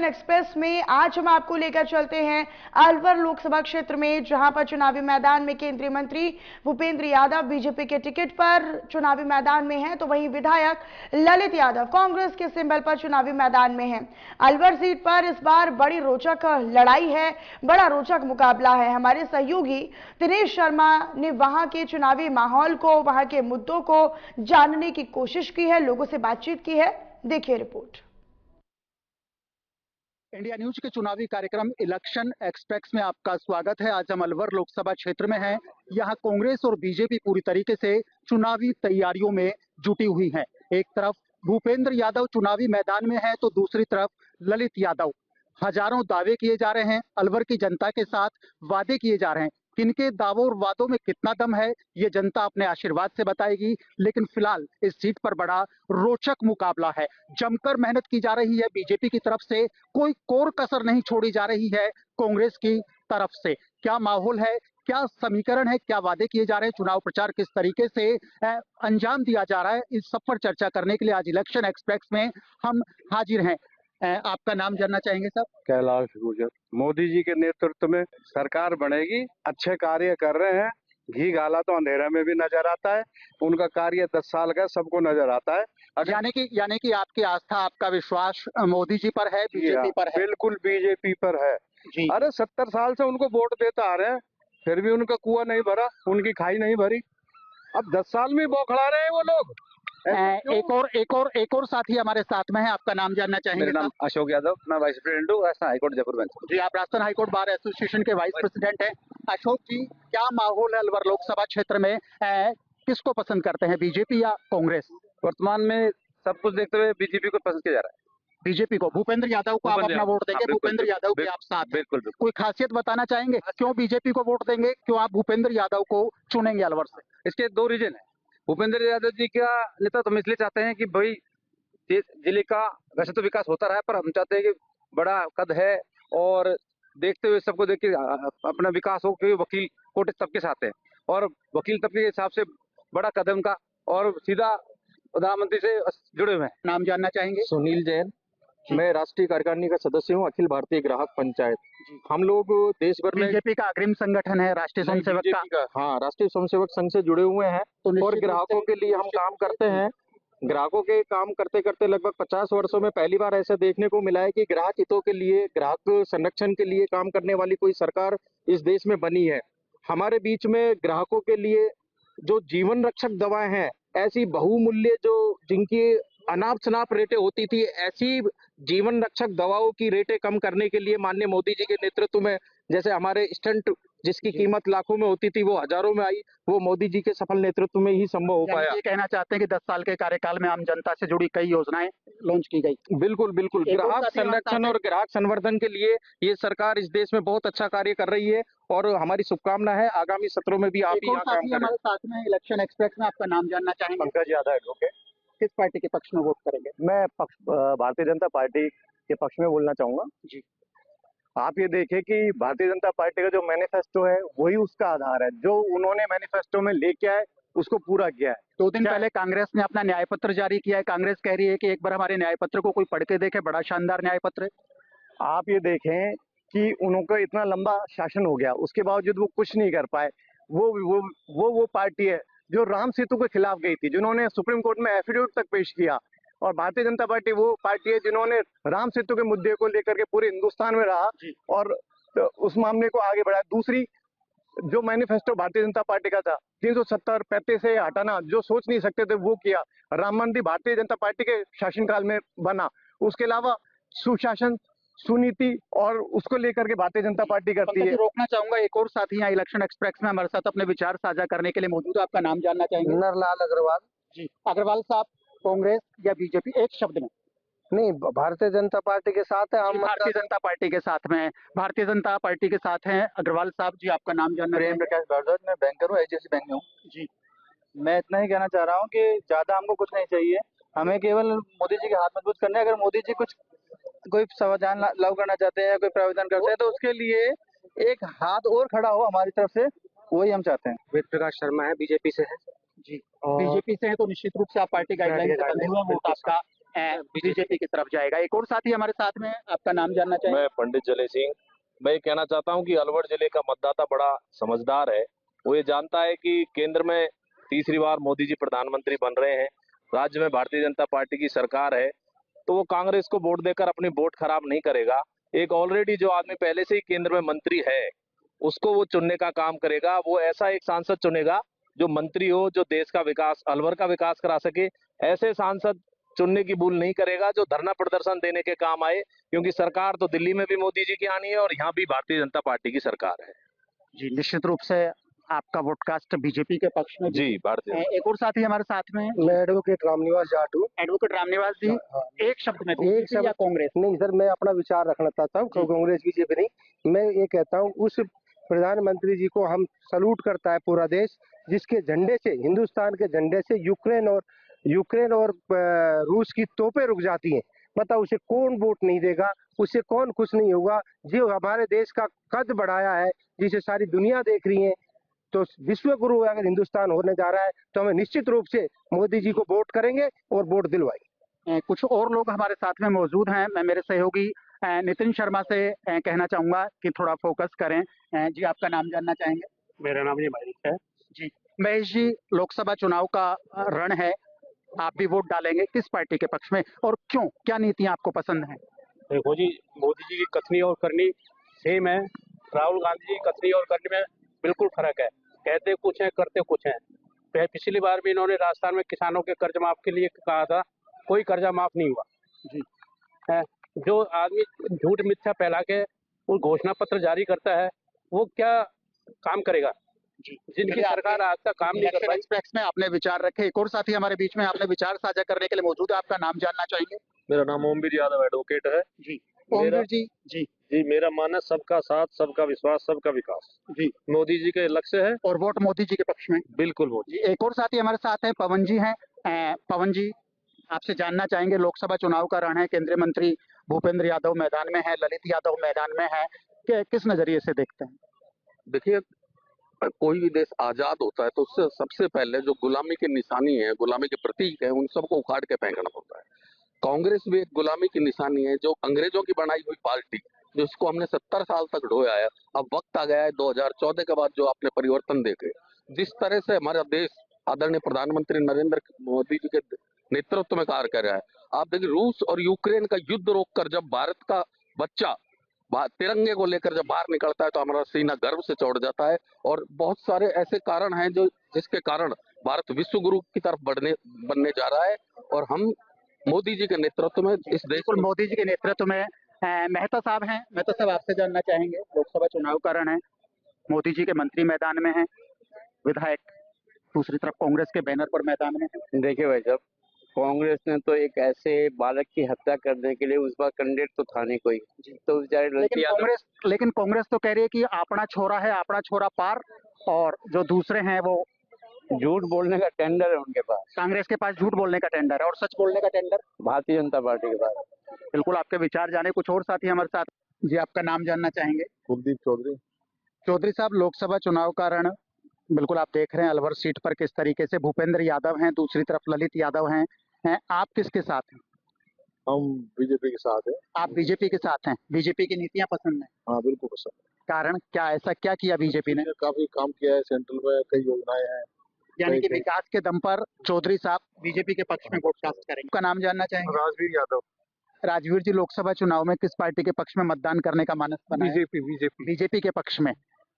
Election express में आज हम आपको लेकर चलते हैं अलवर लोकसभा क्षेत्र में, जहां पर चुनावी मैदान में केंद्रीय मंत्री भूपेंद्र यादव बीजेपी के टिकट पर चुनावी मैदान में हैं, तो वहीं विधायक ललित यादव कांग्रेस के सिंबल पर चुनावी मैदान में हैं। अलवर सीट पर इस बार बड़ी रोचक लड़ाई है, बड़ा रोचक मुकाबला है। हमारे सहयोगी दिनेश शर्मा ने वहां के चुनावी माहौल को, वहां के मुद्दों को जानने की कोशिश की है, लोगों से बातचीत की है। देखिए रिपोर्ट। इंडिया न्यूज के चुनावी कार्यक्रम इलेक्शन एक्सप्रेस में आपका स्वागत है। आज हम अलवर लोकसभा क्षेत्र में हैं। यहाँ कांग्रेस और बीजेपी पूरी तरीके से चुनावी तैयारियों में जुटी हुई है। एक तरफ भूपेंद्र यादव चुनावी मैदान में है, तो दूसरी तरफ ललित यादव। हजारों दावे किए जा रहे हैं, अलवर की जनता के साथ वादे किए जा रहे हैं। किनके दावों और वादों में कितना दम है, ये जनता अपने आशीर्वाद से बताएगी। लेकिन फिलहाल इस सीट पर बड़ा रोचक मुकाबला है। जमकर मेहनत की जा रही है बीजेपी की तरफ से, कोई कोर कसर नहीं छोड़ी जा रही है कांग्रेस की तरफ से। क्या माहौल है, क्या समीकरण है, क्या वादे किए जा रहे हैं, चुनाव प्रचार किस तरीके से अंजाम दिया जा रहा है, इस सब पर चर्चा करने के लिए आज इलेक्शन एक्सप्रेस में हम हाजिर हैं। आपका नाम जानना चाहेंगे साहब? कैलाश गुर्जर। मोदी जी के नेतृत्व में सरकार बनेगी, अच्छे कार्य कर रहे हैं। घी गाला तो अंधेरा में भी नजर आता है, उनका कार्य 10 साल का सबको नजर आता है। यानी कि आपकी आस्था, आपका विश्वास मोदी जी पर है, बीजेपी पर है? बिल्कुल बीजेपी पर है जी। अरे 70 साल से उनको वोट देता आ रहे हैं, फिर भी उनका कुआं नहीं भरा, उनकी खाई नहीं भरी। अब 10 साल में बौखला रहे हैं वो लोग। एक और साथी हमारे साथ में है। आपका नाम जानना चाहेंगे? मेरा नाम अशोक यादव, मैं वाइस प्रेसिडेंट हूँ राजस्थान हाईकोर्ट जयपुर बेंच। जी, आप राजस्थान हाईकोर्ट बार एसोसिएशन के वाइस प्रेसिडेंट हैं। अशोक जी, क्या माहौल है अलवर लोकसभा क्षेत्र में? किसको पसंद करते हैं, बीजेपी या कांग्रेस? वर्तमान में सब कुछ देखते हुए बीजेपी को पसंद किया जा रहा है। बीजेपी को, भूपेंद्र यादव को आप अपना वोट देंगे? भूपेंद्र यादव के आप साथ? बिल्कुल। कोई खासियत बताना चाहेंगे, क्यों बीजेपी को वोट देंगे, क्यों आप भूपेंद्र यादव को चुनेंगे अलवर से? इसके 2 रीजन है। भूपेंद्र यादव जी का नेतृत्व हम इसलिए चाहते हैं कि भाई जिले का वैसे तो विकास होता रहा है, पर हम चाहते हैं कि बड़ा कद है और देखते हुए सबको देख के अपना विकास हो, क्योंकि वकील कोटे सबके साथ है और वकील तबके के हिसाब से बड़ा कदम का और सीधा प्रधानमंत्री से जुड़े हुए हैं। नाम जानना चाहेंगे? सुनील जैन, मैं राष्ट्रीय कार्यकारिणी का सदस्य हूँ, अखिल भारतीय ग्राहक पंचायत। हम लोग देश भर में बीजेपी का अग्रिम संगठन है, राष्ट्रीय स्वयंसेवक का। हाँ, राष्ट्रीय स्वयंसेवक संघ से जुड़े हुए हैं और ग्राहकों के लिए हम काम करते हैं। ग्राहकों के काम करते करते लगभग 50 वर्षों में पहली बार ऐसा देखने को मिला है कि ग्राहक हितों के लिए, ग्राहक संरक्षण के लिए काम करने वाली कोई सरकार इस देश में बनी है। हमारे बीच में ग्राहकों के लिए जो जीवन रक्षक दवाएं हैं, ऐसी बहुमूल्य जो जिनकी अनाप शनाप रेटें होती थी, ऐसी जीवन रक्षक दवाओं की रेटें कम करने के लिए माननीय मोदी जी के नेतृत्व में, जैसे हमारे स्टंट जिसकी कीमत लाखों में होती थी वो हजारों में आई, वो मोदी जी के सफल नेतृत्व में ही संभव हो पाया। ये कहना चाहते हैं कि 10 साल के कार्यकाल में आम जनता से जुड़ी कई योजनाएं लॉन्च की गई। बिल्कुल बिल्कुल, ग्राहक संरक्षण और ग्राहक संवर्धन के लिए ये सरकार इस देश में बहुत अच्छा कार्य कर रही है और हमारी शुभकामना है आगामी सत्रों में भी आप ही यहाँ काम करें। हमारे साथ में इलेक्शन एक्सप्रेस में, आपका नाम जानना चाहेंगे? पंकज यादव एडवोकेट। किस पार्टी के पक्ष में वोट करेंगे? मैं भारतीय जनता पार्टी के पक्ष में बोलना चाहूंगा जी। आप ये देखें कि भारतीय जनता पार्टी का जो मैनिफेस्टो है वही उसका आधार है, जो उन्होंने मैनिफेस्टो में लेके आए उसको पूरा किया है। 2 दिन पहले कांग्रेस ने अपना न्याय पत्र जारी किया है। कांग्रेस कह रही है कि एक बार हमारे न्याय पत्र को कोई पढ़ के देखे, बड़ा शानदार न्याय पत्र है। आप ये देखें कि उनका इतना लंबा शासन हो गया, उसके बावजूद वो कुछ नहीं कर पाए। वो पार्टी है जो राम सेतु के खिलाफ गई थी, जिन्होंने सुप्रीम कोर्ट में एफिडेविट तक पेश किया। और भारतीय जनता पार्टी वो पार्टी है जिन्होंने राम सेतु के मुद्दे को लेकर के पूरे हिंदुस्तान में रहा और उस मामले को आगे बढ़ाया। दूसरी, जो मैनिफेस्टो भारतीय जनता पार्टी का था 370 पैंतीस से हटाना, जो सोच नहीं सकते थे वो किया। राम मंदिर भारतीय जनता पार्टी के शासनकाल में बना। उसके अलावा सुशासन, सुनीति और उसको लेकर के भारतीय जनता पार्टी करती है। रोकना चाहूंगा, एक और साथी यहाँ इलेक्शन एक्सप्रेस में हमारे साथ अपने विचार साझा करने के लिए मौजूद है। आपका नाम जानना चाहेंगे? नरलाल अग्रवाल। जी, अग्रवाल साहब, कांग्रेस या बीजेपी, एक शब्द में? नहीं, भारतीय जनता पार्टी के साथ है हम। भारतीय जनता पार्टी के साथ में, भारतीय जनता पार्टी के साथ हैं अग्रवाल साहब। जी, आपका नाम जानना? प्रेम प्रकाश भारद्वाज, मैं बैंकर हूँ, एचडीएफसी बैंक में हूँ। जी, मैं इतना ही कहना चाह रहा हूँ कि ज्यादा हमको कुछ नहीं चाहिए, हमें केवल मोदी जी के हाथ मजबूत करने। अगर मोदी जी कुछ कोई संविधान लागू करना चाहते हैं, कोई प्रावधान करते हैं, तो उसके लिए एक हाथ और खड़ा हो हमारी तरफ से, वही हम चाहते हैं। वेद प्रकाश शर्मा है, बीजेपी से है। जी, बीजेपी से है तो निश्चित रूप से आप पार्टी गाइडलाइन से बंधे हुए, वोट आपका बीजेपी की तरफ जाएगा। एक और साथी हमारे साथ में, आपका नाम जानना चाहेंगे? मैं पंडित जले सिंह। मैं ये कहना चाहता हूं कि अलवर जिले का मतदाता बड़ा समझदार है। वो ये जानता है कि केंद्र में तीसरी बार मोदी जी प्रधानमंत्री बन रहे हैं, राज्य में भारतीय जनता पार्टी की सरकार है, तो वो कांग्रेस को वोट देकर अपनी वोट खराब नहीं करेगा। एक ऑलरेडी जो आदमी पहले से ही केंद्र में मंत्री है, उसको वो चुनने का काम करेगा। वो ऐसा एक सांसद चुनेगा जो मंत्री हो, जो देश का विकास, अलवर का विकास करा सके। ऐसे सांसद चुनने की भूल नहीं करेगा जो धरना प्रदर्शन देने के काम आए, क्योंकि सरकार तो दिल्ली में भी मोदी जी की आनी है और यहाँ भी भारतीय जनता पार्टी की सरकार है। जी, निश्चित रूप से आपका वोटकास्ट बीजेपी के पक्ष में जी, भारतीय। एक और साथी हमारे साथ में, मैं एडवोकेट रामनिवास जाटू। एडवोकेट रामनिवास जी, एक शब्द में एक शब्द या कांग्रेस? नहीं सर, मैं अपना विचार रखना चाहता हूँ, कांग्रेस बीजेपी नहीं। मैं ये कहता हूँ उस प्रधानमंत्री जी को हम सलूट करता है पूरा देश, जिसके झंडे से, हिंदुस्तान के झंडे से यूक्रेन और रूस की तोपें रुक जाती हैं। बताओ उसे कौन वोट नहीं देगा, उससे कौन खुश नहीं होगा? जो हमारे देश का कद बढ़ाया है, जिसे सारी दुनिया देख रही है, तो विश्व गुरु अगर हिंदुस्तान होने जा रहा है तो हमें निश्चित रूप से मोदी जी को वोट करेंगे और वोट दिलवाएंगे। कुछ और लोग हमारे साथ में मौजूद हैं। मैं मेरे सहयोगी नितिन शर्मा से कहना चाहूंगा कि थोड़ा फोकस करें। जी, आपका नाम जानना चाहेंगे? मेरा नाम ये महेश है। जी, महेश जी, लोकसभा चुनाव का रण है, आप भी वोट डालेंगे, किस पार्टी के पक्ष में और क्यों? क्या नीतियां आपको पसंद हैं? देखो जी, मोदी जी की कथनी और करनी सेम है, राहुल गांधी जी की कथनी और करनी में बिल्कुल फर्क है। कहते कुछ है, करते कुछ है। पिछली बार भी इन्होंने राजस्थान में किसानों के कर्ज माफ के लिए कहा था, कोई कर्जा माफ नहीं हुआ जी। है। जो आदमी झूठ मिथ्या फैला के वो घोषणा पत्र जारी करता है, वो क्या काम करेगा? जी, जिनकी सरकार आज तक काम नहीं कर पाई। एक्सप्रेस में आपने विचार रखे। एक और साथी हमारे बीच में आपने विचार साझा करने के लिए मौजूद है, आपका नाम जानना चाहेंगे? मेरा नाम ओमवीर यादव एडवोकेट है। जी, ओमवीर जी। जी जी, मेरा मानना सबका साथ, सबका विश्वास, सबका विकास जी, मोदी जी के लक्ष्य है और वोट मोदी जी के पक्ष में। बिल्कुल मोदी। जी, एक और साथी हमारे साथ हैं, पवन जी हैं। पवन जी, आपसे जानना चाहेंगे, लोकसभा चुनाव का रण है, केंद्रीय मंत्री भूपेंद्र यादव मैदान में है, ललित यादव मैदान में है, किस नजरिए से देखते हैं? देखिए, कोई भी देश आजाद होता है तो उससे सबसे पहले जो गुलामी की निशानी है, गुलामी के प्रतीक है, उन सबको उखाड़ के फेंकना होता है। कांग्रेस भी एक गुलामी की निशानी है, जो अंग्रेजों की बनाई हुई पार्टी, जिसको हमने 70 साल तक ढोया है। अब वक्त आ गया है 2014 के बाद जो आपने परिवर्तन देखे, जिस तरह से हमारा देश आदरणीय प्रधानमंत्री नरेंद्र मोदी जी के नेतृत्व में कार्य कर रहा है। आप देखिए, रूस और यूक्रेन का युद्ध रोककर जब भारत का बच्चा तिरंगे को लेकर जब बाहर निकलता है तो हमारा सीना गर्व से चौड़ जाता है। और बहुत सारे ऐसे कारण हैं जो जिसके कारण भारत विश्व गुरु की तरफ बनने जा रहा है। और हम मोदी जी के नेतृत्व में इस देश को, मोदी जी के नेतृत्व में, मेहता साहब हैं, मेहता साहब आपसे जानना चाहेंगे, लोकसभा चुनाव का रण है, मोदी जी के मंत्री मैदान में हैं, विधायक दूसरी तरफ कांग्रेस के बैनर पर मैदान में है। देखिए भाई साहब, कांग्रेस ने तो एक ऐसे बालक की हत्या करने के लिए उस बार कैंडिडेट तो था नहीं कोई, तो लेकिन कांग्रेस तो कह रही है कि अपना छोरा है, अपना छोरा पार, और जो दूसरे हैं वो झूठ बोलने का टेंडर है उनके पास। कांग्रेस के पास झूठ बोलने का टेंडर है और सच बोलने का टेंडर भारतीय जनता पार्टी के पास। बिल्कुल, आपके विचार जाने। कुछ और साथी हमारे साथ। जी, आपका नाम जानना चाहेंगे? कुलदीप चौधरी। चौधरी साहब, लोकसभा चुनाव का रण बिल्कुल आप देख रहे हैं, अलवर सीट पर किस तरीके से भूपेंद्र यादव हैं, दूसरी तरफ ललित यादव हैं। आप किसके साथ हैं? हम बीजेपी के साथ हैं। आप बीजेपी के साथ हैं? बीजेपी की नीतियां पसंद हैं? हाँ, बिल्कुल पसंद। कारण क्या, ऐसा क्या किया बीजेपी ने? काफी काम किया है, सेंट्रल में कई योजनाएं हैं। यानी कि विकास के दम पर चौधरी साहब बीजेपी के पक्ष में वोटकास्ट करेंगे। आपका नाम जानना चाहेंगे? राजवीर यादव। राजवीर जी, लोकसभा चुनाव में किस पार्टी के पक्ष में मतदान करने का मानस बना है? बीजेपी के पक्ष में,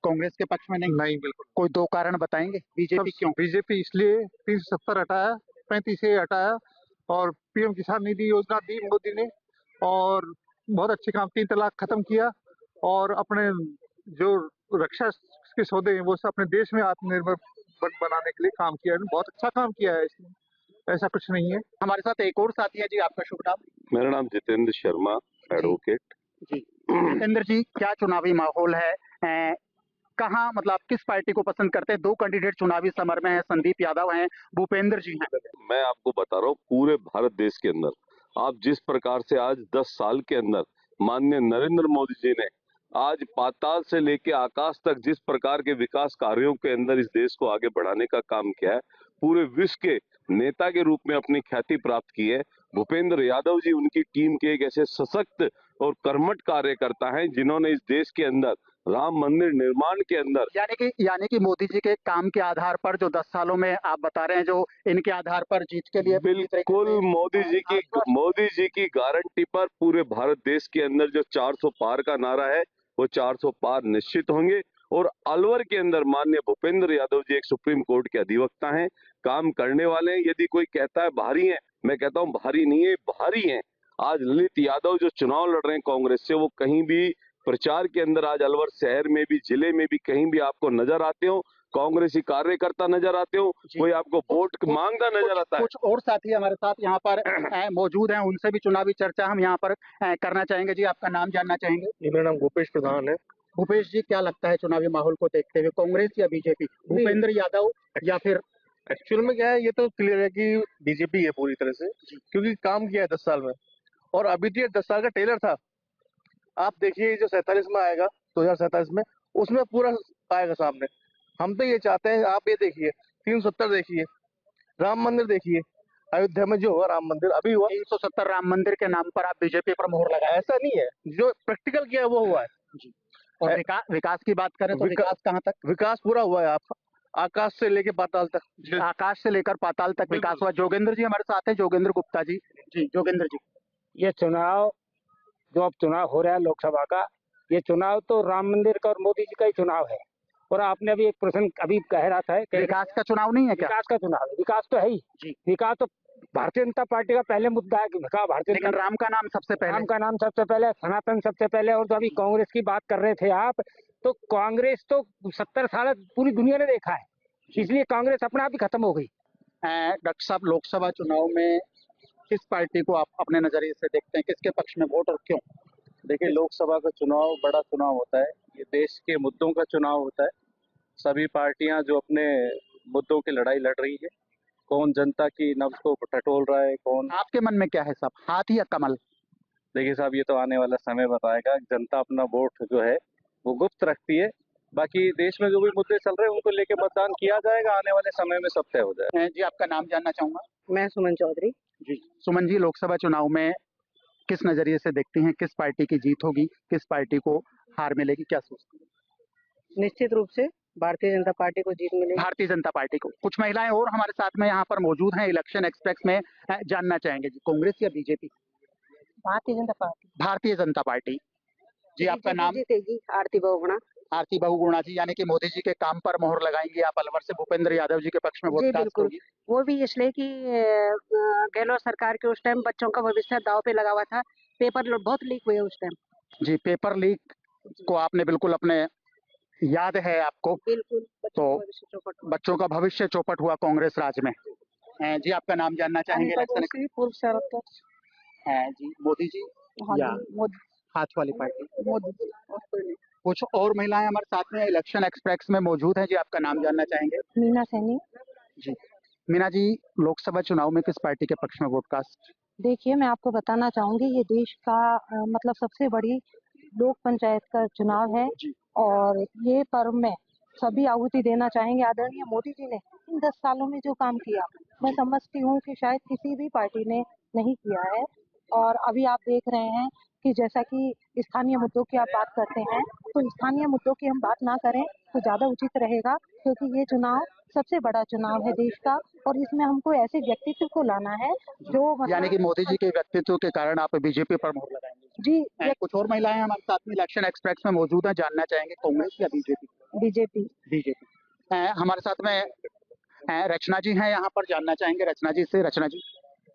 कांग्रेस के पक्ष में नहीं? नहीं, बिल्कुल। कोई दो कारण बताएंगे? बीजेपी क्यों? बीजेपी इसलिए 370 हटाया, 35 से हटाया, और पीएम किसान निधि योजना दी मोदी ने, और बहुत अच्छे काम, 3 तलाक खत्म किया, और अपने जो रक्षा के सौदे हैं वो सब अपने देश में आत्मनिर्भर बनाने के लिए काम किया है। बहुत अच्छा काम किया है इसमें, ऐसा कुछ नहीं है। हमारे साथ एक और साथी है। जी, आपका शुभ नाम? मेरा नाम जितेंद्र शर्मा, एडवोकेट। जी, जितेंद्र जी, क्या चुनावी माहौल है? कहाँ, मतलब किस पार्टी को पसंद करते हैं? 2 कैंडिडेट चुनावी समर में हैं, संदीप यादव हैं, भूपेंद्र जी हैं। मैं आपको बता रहा हूँ, पूरे भारत देश के अंदर आप जिस प्रकार से आज 10 साल के अंदर माननीय नरेंद्र मोदी जी ने आज पाताल से लेके आकाश तक जिस प्रकार के विकास कार्यों के अंदर इस देश को आगे बढ़ाने का काम किया है, पूरे विश्व के नेता के रूप में अपनी ख्याति प्राप्त की है। भूपेंद्र यादव जी उनकी टीम के एक ऐसे सशक्त और कर्मठ कार्यकर्ता हैं जिन्होंने इस देश के अंदर राम मंदिर निर्माण के अंदर यानी कि मोदी जी के काम के आधार पर जो 10 सालों में आप बता रहे हैं, जो इनके आधार पर जीत के लिए बिल्कुल मोदी जी की गारंटी पर पूरे भारत देश के अंदर जो 400 पार का नारा है वो 400 पार निश्चित होंगे। और अलवर के अंदर माननीय भूपेंद्र यादव जी एक सुप्रीम कोर्ट के अधिवक्ता हैं, काम करने वाले हैं। यदि कोई कहता है भारी है, मैं कहता हूं भारी नहीं है, भारी है। आज ललित यादव जो चुनाव लड़ रहे हैं कांग्रेस से, वो कहीं भी प्रचार के अंदर आज अलवर शहर में भी, जिले में भी कहीं भी आपको नजर आते हो, कांग्रेसी कार्यकर्ता नजर आते हो, कोई आपको वोट मांगता नजर आता है। कुछ और साथी हमारे साथ यहाँ पर मौजूद हैं, उनसे भी चुनावी चर्चा हम यहाँ पर करना चाहेंगे। जी, आपका नाम जानना चाहेंगे? मेरा नाम गोपेश प्रधान है। भूपेश जी, क्या लगता है चुनावी माहौल को देखते हुए, कांग्रेस या बीजेपी, भूपेंद्र यादव या फिर? एक्चुअल में क्या है, ये तो क्लियर है कि बीजेपी है पूरी तरह से, क्योंकि काम किया है 10 साल में। और अभी तो ये 10 साल का टेलर था। आप देखिए जो 47 में आएगा, 2047 में, उसमें पूरा आएगा सामने। हम तो ये चाहते हैं, आप ये देखिए 370 देखिए, राम मंदिर देखिए, अयोध्या में जो हुआ राम मंदिर अभी हुआ। 370 राम मंदिर के नाम पर आप बीजेपी पर मोहर लगाए? ऐसा नहीं है, जो प्रैक्टिकल किया वो हुआ है जी। और विकास की बात करें तो विकास कहाँ तक? विकास पूरा हुआ है। आप आकाश से लेके पाताल तक, आकाश से लेकर पाताल तक विकास हुआ। जोगेंद्र जी हमारे साथ हैं, जोगेंद्र गुप्ता जी। जी जोगेंद्र जी, ये चुनाव जो अब चुनाव हो रहा है लोकसभा का, ये चुनाव तो राम मंदिर का और मोदी जी का ही चुनाव है। और आपने अभी एक प्रश्न अभी कह रहा था कि विकास का चुनाव नहीं है क्या? विकास का चुनाव है, विकास तो है ही जी। विकास तो भारतीय जनता पार्टी का पहले मुद्दा है कि भारतीय, लेकिन राम का नाम सबसे पहले, राम का नाम सबसे पहले, सनातन सबसे पहले। और जो अभी कांग्रेस की बात कर रहे थे आप, तो कांग्रेस तो 70 साल पूरी दुनिया ने देखा है, इसलिए कांग्रेस अपने आप ही खत्म हो गई। डॉक्टर साहब, लोकसभा चुनाव में किस पार्टी को आप अपने नजरिए से देखते हैं, किसके पक्ष में वोट और क्यों? देखिए, लोकसभा का चुनाव बड़ा चुनाव होता है, ये देश के मुद्दों का चुनाव होता है। सभी पार्टियां जो अपने मुद्दों की लड़ाई लड़ रही है, कौन जनता की नब्ज को टटोल रहा है, कौन। आपके मन में क्या है साहब, हाथ या कमल? देखिए साहब, ये तो आने वाला समय बताएगा। जनता अपना वोट जो है वो गुप्त रखती है। बाकी देश में जो भी मुद्दे चल रहे हैं उनको लेके मतदान किया जाएगा, आने वाले समय में सब तय हो जाएगा। जी, आपका नाम जानना चाहूंगा? मैं सुमन चौधरी। जी सुमन जी, लोकसभा चुनाव में किस नजरिए से देखती हैं, किस पार्टी की जीत होगी, किस पार्टी को हार मिलेगी, क्या सोचती हैं? निश्चित रूप से भारतीय जनता पार्टी को जीत मिलेगी। भारतीय जनता पार्टी को। कुछ महिलाएं और हमारे साथ में यहाँ पर मौजूद हैं, इलेक्शन एक्सप्रेस में जानना चाहेंगे जी, कांग्रेस या BJP? Bharatiya Janata party. Bharatiya Janata party. जी, आपका नाम? जीतेगी आरती बहुगुणा। आरती बहुगुणा जी, यानी कि मोदी जी के काम पर मोहर लगाएंगे आप, अलवर से भूपेंद्र यादव जी के पक्ष में वोट कास्ट होगी? वो भी इसलिए कि गहलोत सरकार के उस टाइम बच्चों का भविष्य दांव पे लगा हुआ था, पेपर बहुत लीक हुए उस टाइम। जी, पेपर लीक को आपने बिल्कुल अपने याद है आपको? बिल्कुल। तो बच्चों का भविष्य चौपट हुआ कांग्रेस राज में। जी, आपका नाम जानना चाहेंगे? पूर्व शरद जी, मोदी जी या मोदी, हाथ वाली पार्टी? मोदी। कुछ और महिलाएं हमारे साथ में इलेक्शन एक्सप्रेस में मौजूद हैं। जी, आपका नाम जानना चाहेंगे? मीना सैनी। जी मीना जी, लोकसभा चुनाव में किस पार्टी के पक्ष में वोट कास्ट? देखिए, मैं आपको बताना चाहूंगी, ये देश का मतलब सबसे बड़ी लोक पंचायत का चुनाव है और ये पर्व में सभी आहुति देना चाहेंगे। आदरणीय मोदी जी ने इन 10 सालों में जो काम किया, मैं समझती हूँ कि शायद किसी भी पार्टी ने नहीं किया है। और अभी आप देख रहे हैं कि जैसा कि स्थानीय मुद्दों की आप बात करते हैं, तो स्थानीय मुद्दों की हम बात ना करें तो ज्यादा उचित रहेगा, क्योंकि ये चुनाव सबसे बड़ा चुनाव है देश का और इसमें हमको ऐसे व्यक्तित्व को लाना है जो यानी कि मोदी जी के व्यक्तित्व के कारण आप बीजेपी पर मोहर लगाएंगे? जी। कुछ और महिलाएं हमारे साथ में इलेक्शन एक्सप्रेस में मौजूद हैं, जानना चाहेंगे कांग्रेस या बीजेपी? बीजेपी। बीजेपी। हमारे साथ में रचना जी हैं यहाँ पर, जानना चाहेंगे रचना जी से। रचना जी,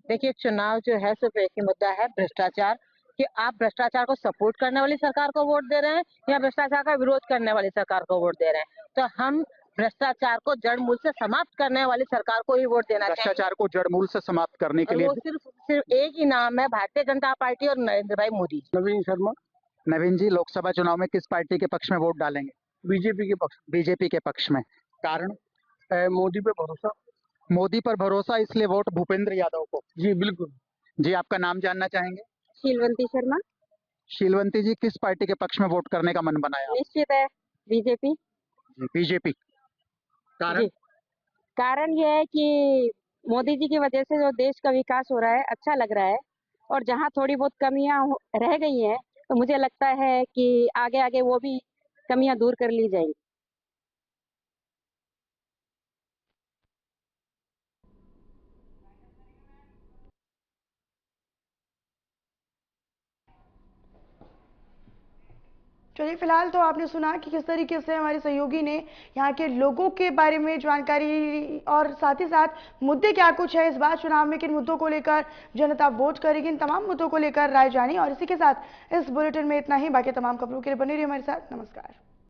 देखिए, चुनाव जो है सिर्फ एक ही मुद्दा है, भ्रष्टाचार। कि आप भ्रष्टाचार को सपोर्ट करने वाली सरकार को वोट दे रहे हैं या भ्रष्टाचार का विरोध करने वाली सरकार को वोट दे रहे हैं। तो हम भ्रष्टाचार को जड़ मूल से समाप्त करने वाली सरकार को ही वोट देना चाहिए। भ्रष्टाचार को जड़ मूल से समाप्त करने के लिए सिर्फ एक ही नाम है, भारतीय जनता पार्टी और नरेंद्र भाई मोदी। नवीन शर्मा। नवीन जी, लोकसभा चुनाव में किस पार्टी के पक्ष में वोट डालेंगे? बीजेपी के पक्ष। बीजेपी के पक्ष में, कारण? मोदी पे भरोसा। मोदी पर भरोसा, इसलिए वोट भूपेंद्र यादव को? जी बिल्कुल। जी, आपका नाम जानना चाहेंगे? शीलवंती शर्मा। शीलवंती जी, किस पार्टी के पक्ष में वोट करने का मन बनाया? निश्चित है बीजेपी। बीजेपी। कारण? कारण यह है कि मोदी जी की वजह से जो देश का विकास हो रहा है अच्छा लग रहा है। और जहाँ थोड़ी बहुत कमियां रह गई हैं तो मुझे लगता है कि आगे आगे वो भी कमियां दूर कर ली जाएंगी। चलिए, फिलहाल तो आपने सुना कि किस तरीके से हमारे सहयोगी ने यहाँ के लोगों के बारे में जानकारी और साथ ही साथ मुद्दे क्या कुछ है इस बार चुनाव में, किन मुद्दों को लेकर जनता वोट करेगी, इन तमाम मुद्दों को लेकर राय जानी। और इसी के साथ इस बुलेटिन में इतना ही। बाकी तमाम खबरों के लिए बने रहिए हमारे साथ। नमस्कार।